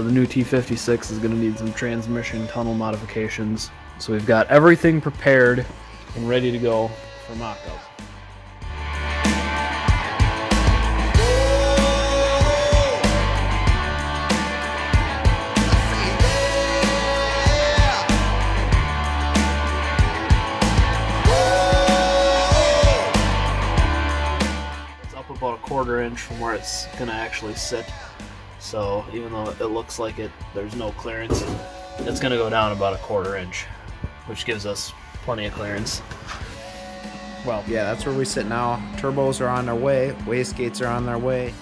the new T56 is going to need some transmission tunnel modifications. So we've got everything prepared and ready to go for mock-up. About a 1/4 inch from where it's gonna actually sit, so even though it looks like there's no clearance, it's gonna go down about a 1/4 inch, which gives us plenty of clearance. Well, yeah, that's where we sit now. Turbos are on their way, wastegates are on their way.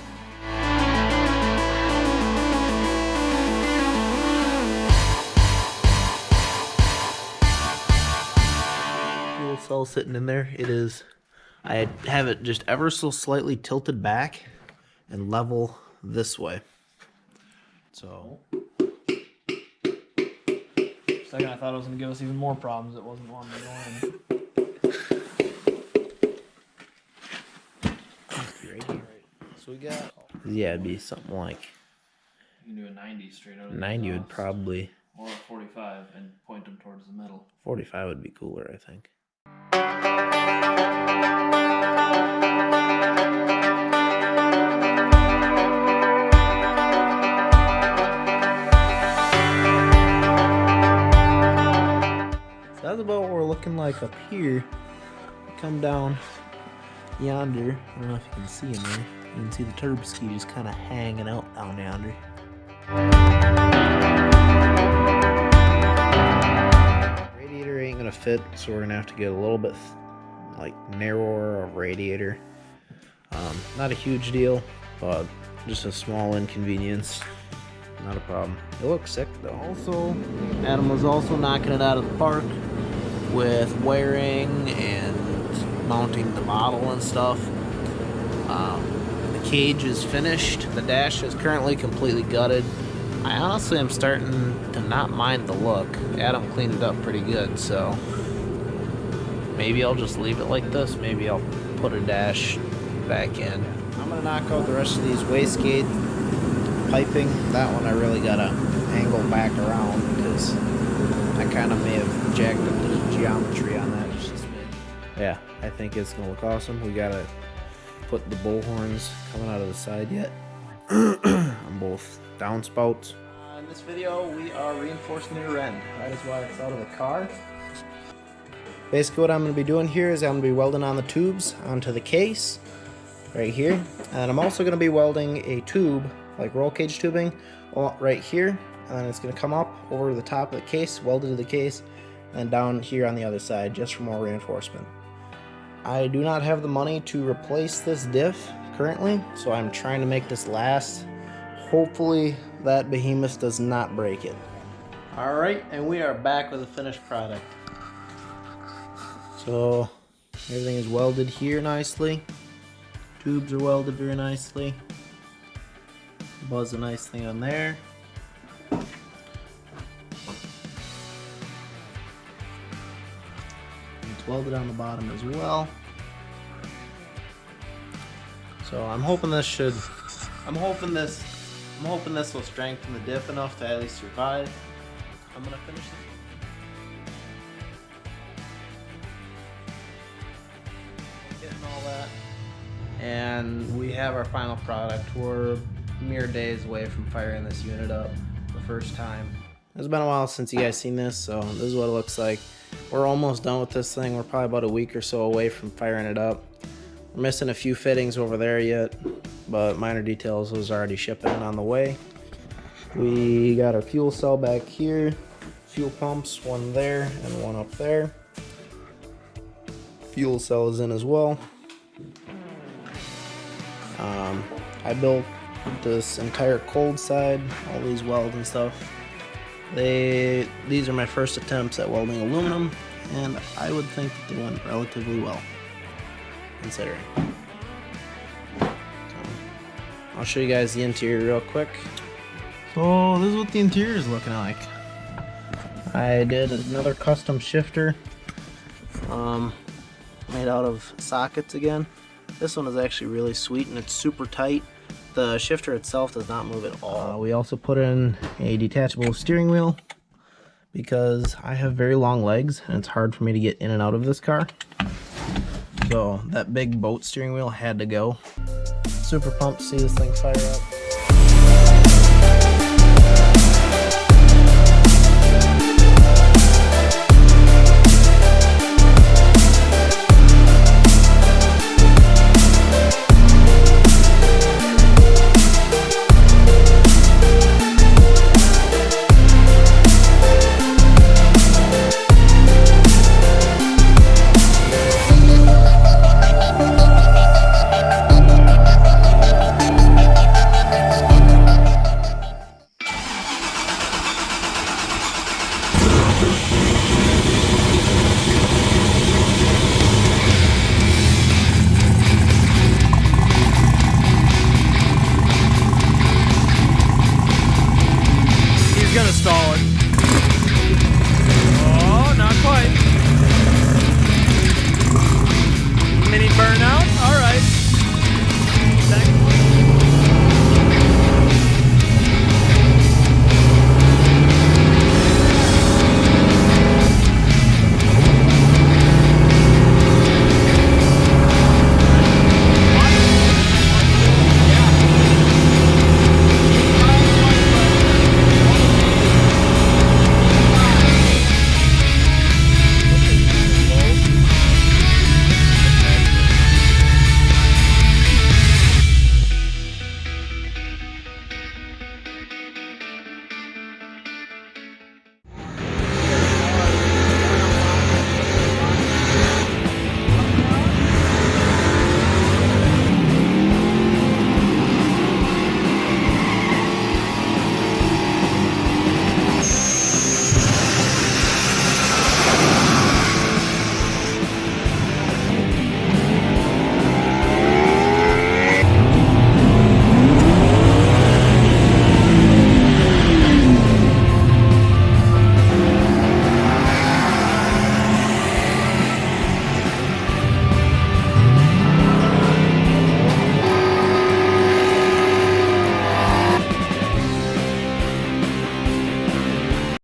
Fuel cell sitting in there. It is. I have it just ever so slightly tilted back and level this way. So. Second, I thought it was going to give us even more problems. It wasn't wanting to go in. So we got. Yeah, it'd be something like. You can do a 90 straight out of the 90 would probably. Or a 45 and point them towards the middle. 45 would be cooler, I think. That's about what we're looking like up here. Come down yonder. I don't know if you can see in there. You can see the turbo ski just kind of hanging out down yonder. Radiator ain't gonna fit, so we're gonna have to get a little bit like narrower of radiator. Not a huge deal, but just a small inconvenience. Not a problem. It looks sick though. Also, Adam was also knocking it out of the park with wiring and mounting the model and stuff. The cage is finished. The dash is currently completely gutted. I honestly am starting to not mind the look. Adam cleaned it up pretty good, so maybe I'll just leave it like this. Maybe I'll put a dash back in. I'm gonna knock out the rest of these wastegate piping. That one I really gotta angle back around because I kind of may have jacked up the geometry on that just a smidge. Yeah, I think it's gonna look awesome. We gotta put the bull horns coming out of the side yet on both downspouts. In this video, we are reinforcing the rear end. That is why it's out of the car. Basically, what I'm going to be doing here is I'm going to be welding on the tubes onto the case right here, and I'm also going to be welding a tube, like roll cage tubing, right here, and it's going to come up over the top of the case, welded to the case, and down here on the other side, just for more reinforcement. I do not have the money to replace this diff currently, so I'm trying to make this last. Hopefully that behemoth does not break it. Alright, and we are back with a finished product. So everything is welded here nicely. Tubes are welded very nicely. Buzz a nice thing on there. It's welded on the bottom as well. So I'm hoping this will strengthen the diff enough to at least survive. I'm gonna finish it. Getting all that. And we have our final product. We're mere days away from firing this unit up the first time. It's been a while since you guys seen this, so this is what it looks like. We're almost done with this thing. We're probably about a week or so away from firing it up. We're missing a few fittings over there yet, but minor details was already shipping on the way. We got our fuel cell back here, fuel pumps, one there and one up there. Fuel cell is in as well. I built this entire cold side, all these welds and stuff. These are my first attempts at welding aluminum, and I would think that they went relatively well, considering. So, I'll show you guys the interior real quick. So this is what the interior is looking like. I did another custom shifter, made out of sockets again. This one is actually really sweet and it's super tight. The shifter itself does not move at all. We also put in a detachable steering wheel because I have very long legs and it's hard for me to get in and out of this car. So that big boat steering wheel had to go. Super pumped to see this thing fire up. He's gonna stall it.